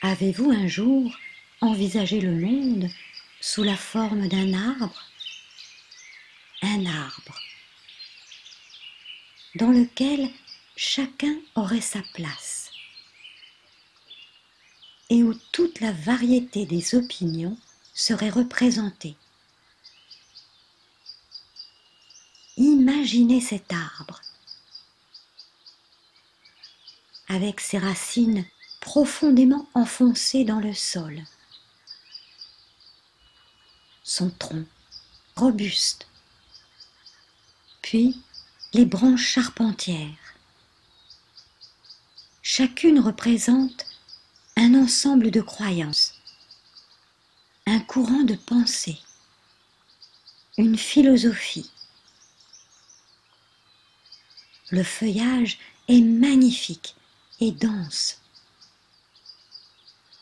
Avez-vous un jour envisagé le monde sous la forme d'un arbre? Un arbre dans lequel chacun aurait sa place et où toute la variété des opinions serait représentée. Imaginez cet arbre avec ses racines profondément enfoncées dans le sol, son tronc robuste, puis les branches charpentières. Chacune représente un ensemble de croyances, un courant de pensée, une philosophie. Le feuillage est magnifique et dense.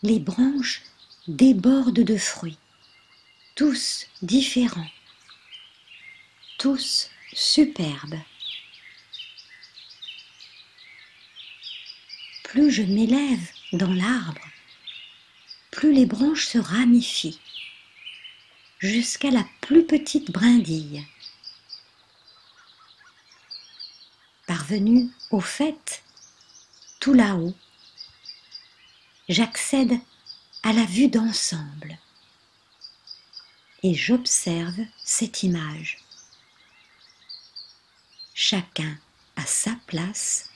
Les branches débordent de fruits, tous différents, tous superbes. Plus je m'élève dans l'arbre, plus les branches se ramifient, jusqu'à la plus petite brindille. Parvenu au faîte, tout là-haut, j'accède à la vue d'ensemble et j'observe cette image. Chacun à sa place,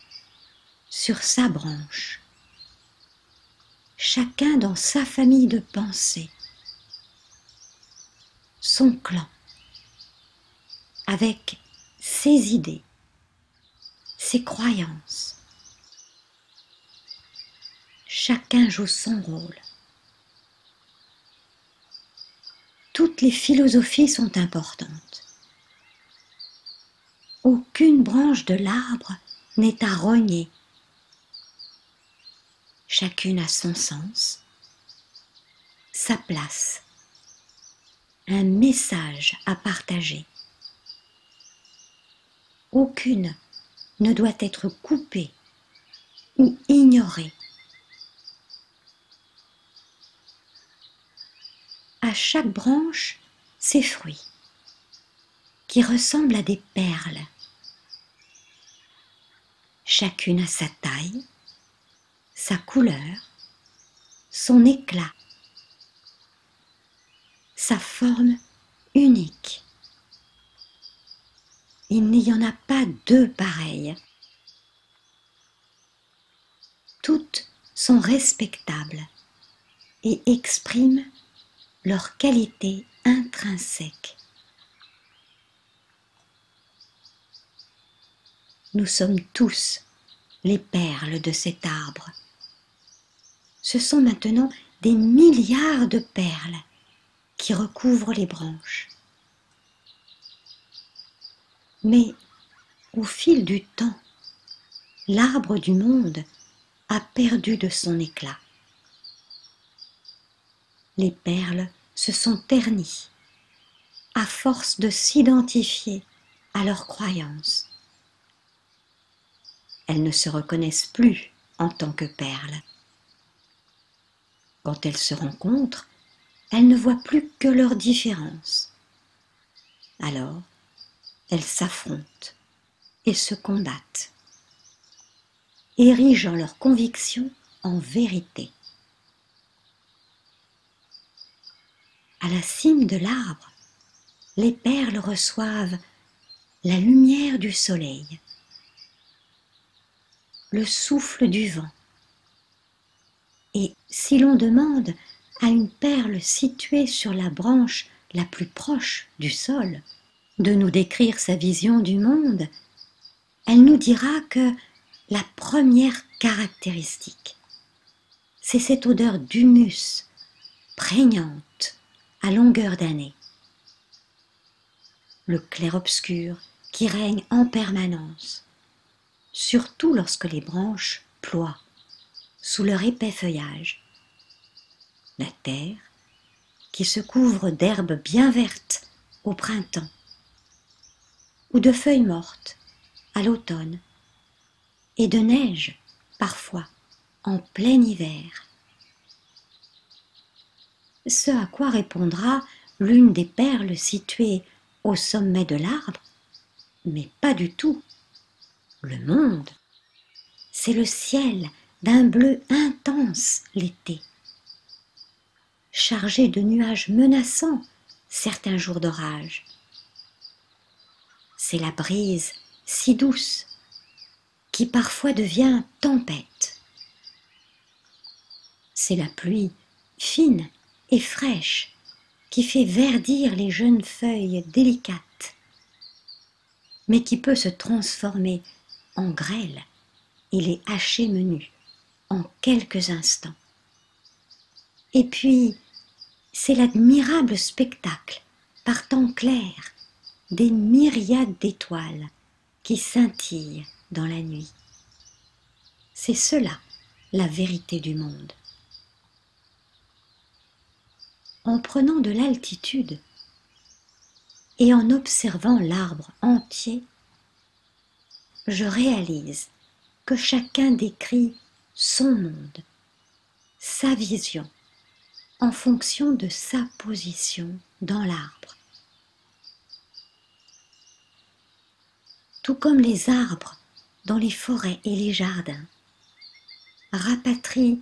sur sa branche, chacun dans sa famille de pensée, son clan, avec ses idées, ses croyances. Chacun joue son rôle. Toutes les philosophies sont importantes. Aucune branche de l'arbre n'est à rogner. Chacune a son sens, sa place, un message à partager. Aucune ne doit être coupée ou ignorée. À chaque branche, ses fruits, qui ressemblent à des perles. Chacune a sa taille, sa couleur, son éclat, sa forme unique. Il n'y en a pas deux pareilles. Toutes sont respectables et expriment leur qualité intrinsèque. Nous sommes tous les perles de cet arbre. Ce sont maintenant des milliards de perles qui recouvrent les branches. Mais au fil du temps, l'arbre du monde a perdu de son éclat. Les perles se sont ternies à force de s'identifier à leurs croyances. Elles ne se reconnaissent plus en tant que perles. Quand elles se rencontrent, elles ne voient plus que leurs différences. Alors, elles s'affrontent et se combattent, érigeant leurs convictions en vérité. À la cime de l'arbre, les perles reçoivent la lumière du soleil, le souffle du vent. Et si l'on demande à une perle située sur la branche la plus proche du sol de nous décrire sa vision du monde, elle nous dira que la première caractéristique, c'est cette odeur d'humus prégnante à longueur d'année. Le clair-obscur qui règne en permanence, surtout lorsque les branches ploient sous leur épais feuillage. La terre qui se couvre d'herbes bien vertes au printemps ou de feuilles mortes à l'automne et de neige parfois en plein hiver. Ce à quoi répondra l'une des perles situées au sommet de l'arbre, mais pas du tout. Le monde, c'est le ciel d'un bleu intense l'été, chargé de nuages menaçants certains jours d'orage. C'est la brise si douce qui parfois devient tempête. C'est la pluie fine et fraîche qui fait verdir les jeunes feuilles délicates, mais qui peut se transformer en grêle et les hacher menus en quelques instants. Et puis, c'est l'admirable spectacle, par temps clair, des myriades d'étoiles qui scintillent dans la nuit. C'est cela, la vérité du monde. En prenant de l'altitude et en observant l'arbre entier, je réalise que chacun décrit son monde, sa vision, en fonction de sa position dans l'arbre. Tout comme les arbres dans les forêts et les jardins rapatrient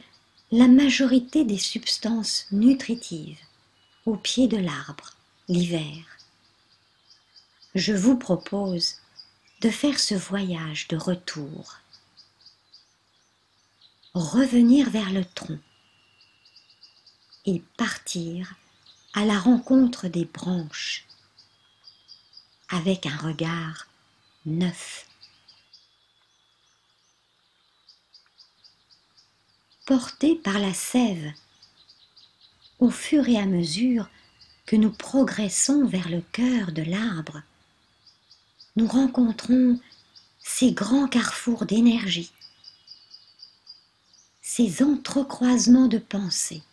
la majorité des substances nutritives au pied de l'arbre l'hiver. Je vous propose de faire ce voyage de retour. Revenir vers le tronc et partir à la rencontre des branches avec un regard neuf. Portés par la sève, au fur et à mesure que nous progressons vers le cœur de l'arbre, nous rencontrons ces grands carrefours d'énergie, ces entrecroisements de pensées.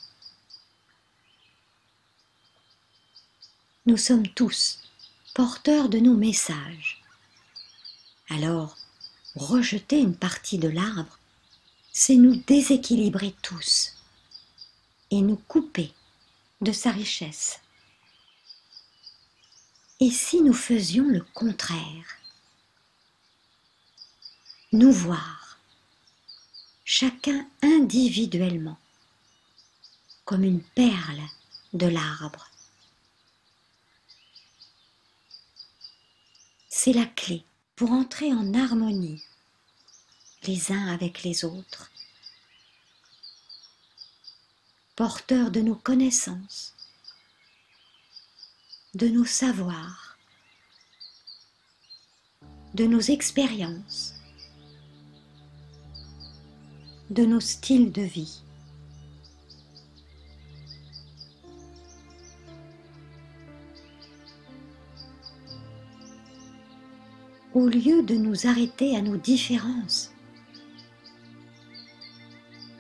Nous sommes tous porteurs de nos messages. Alors, rejeter une partie de l'arbre, c'est nous déséquilibrer tous et nous couper de sa richesse. Et si nous faisions le contraire, nous voir, chacun individuellement, comme une perle de l'arbre. C'est la clé pour entrer en harmonie les uns avec les autres, porteurs de nos connaissances, de nos savoirs, de nos expériences, de nos styles de vie. Au lieu de nous arrêter à nos différences,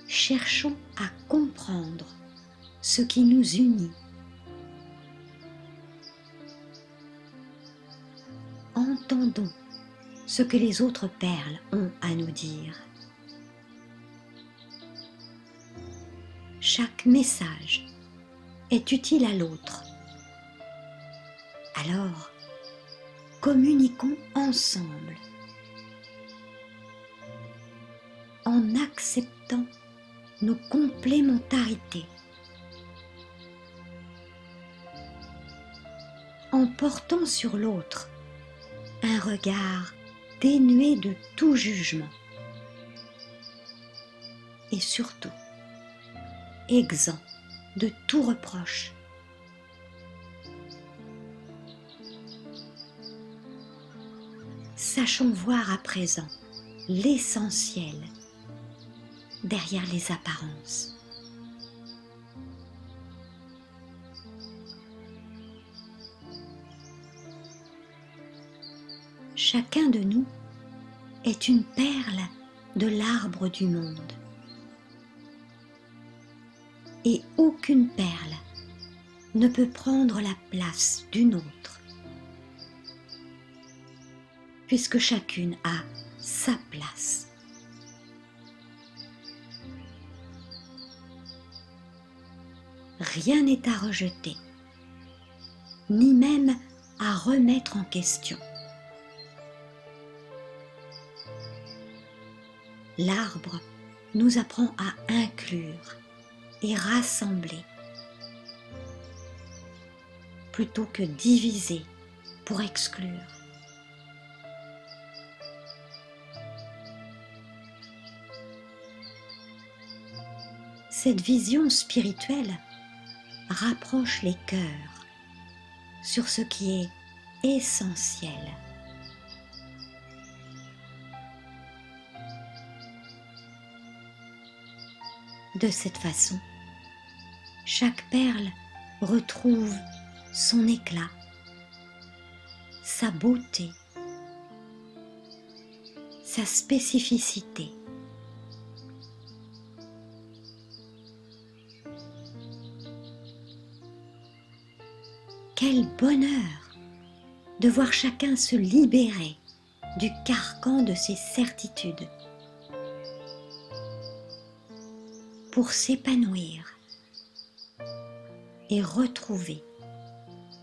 cherchons à comprendre ce qui nous unit. Entendons ce que les autres perles ont à nous dire. Chaque message est utile à l'autre. Alors, communiquons ensemble en acceptant nos complémentarités, en portant sur l'autre un regard dénué de tout jugement et surtout exempt de tout reproche. Sachons voir à présent l'essentiel derrière les apparences. Chacun de nous est une perle de l'arbre du monde. Et aucune perle ne peut prendre la place d'une autre, puisque chacune a sa place. rien n'est à rejeter, ni même à remettre en question. L'arbre nous apprend à inclure et rassembler, plutôt que diviser pour exclure. Cette vision spirituelle rapproche les cœurs sur ce qui est essentiel. De cette façon, chaque perle retrouve son éclat, sa beauté, sa spécificité. Quel bonheur de voir chacun se libérer du carcan de ses certitudes pour s'épanouir et retrouver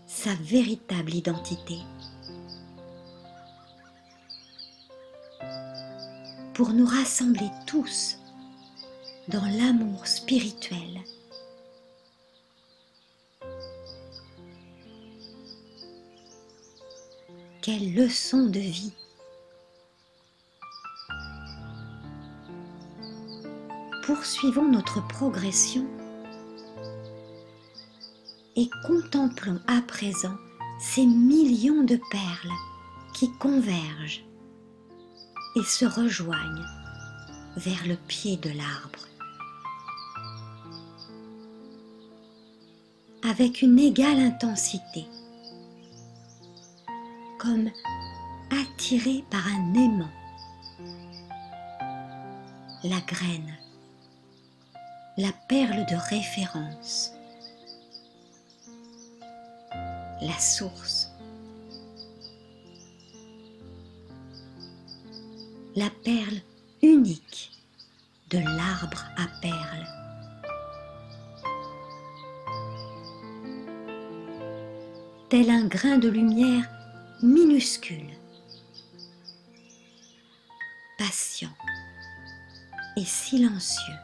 sa véritable identité, pour nous rassembler tous dans l'amour spirituel. Quelle leçon de vie! Poursuivons notre progression et contemplons à présent ces millions de perles qui convergent et se rejoignent vers le pied de l'arbre. Avec une égale intensité, comme attiré par un aimant. La graine, la perle de référence, la source, la perle unique de l'arbre à perles. Tel un grain de lumière minuscule, patient et silencieux.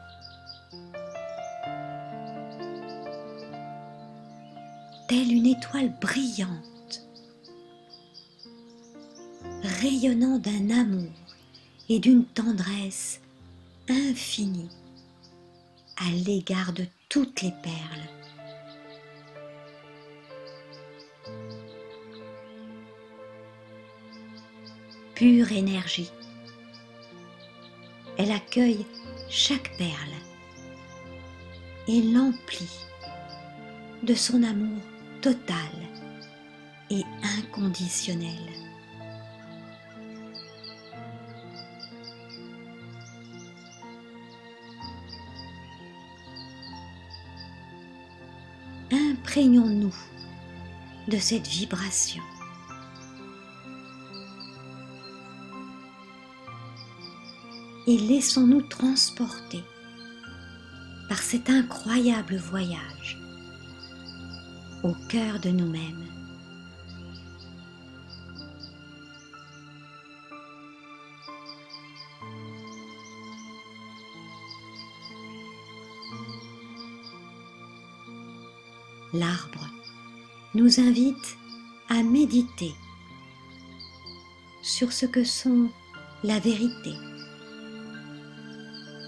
Telle une étoile brillante, rayonnant d'un amour et d'une tendresse infinie à l'égard de toutes les perles. Pure énergie, elle accueille chaque perle et l'emplit de son amour total et inconditionnel. Imprégnons-nous de cette vibration. Et laissons-nous transporter par cet incroyable voyage au cœur de nous-mêmes. L'arbre nous invite à méditer sur ce que sont la vérité,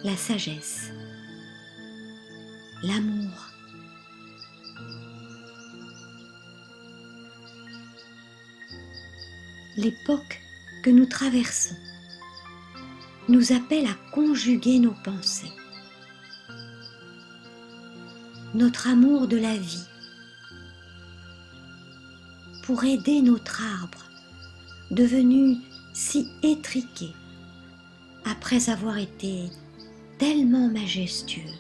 la sagesse, l'amour, l'époque que nous traversons nous appelle à conjuguer nos pensées, notre amour de la vie, pour aider notre arbre, devenu si étriqué, après avoir été tellement majestueux,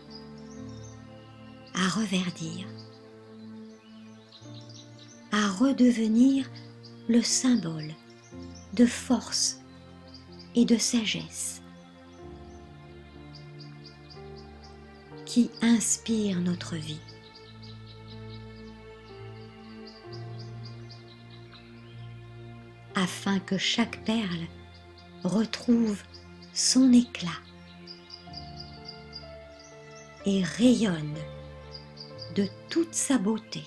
à reverdir, à redevenir le symbole de force et de sagesse qui inspire notre vie. afin que chaque perle retrouve son éclat et rayonne de toute sa beauté.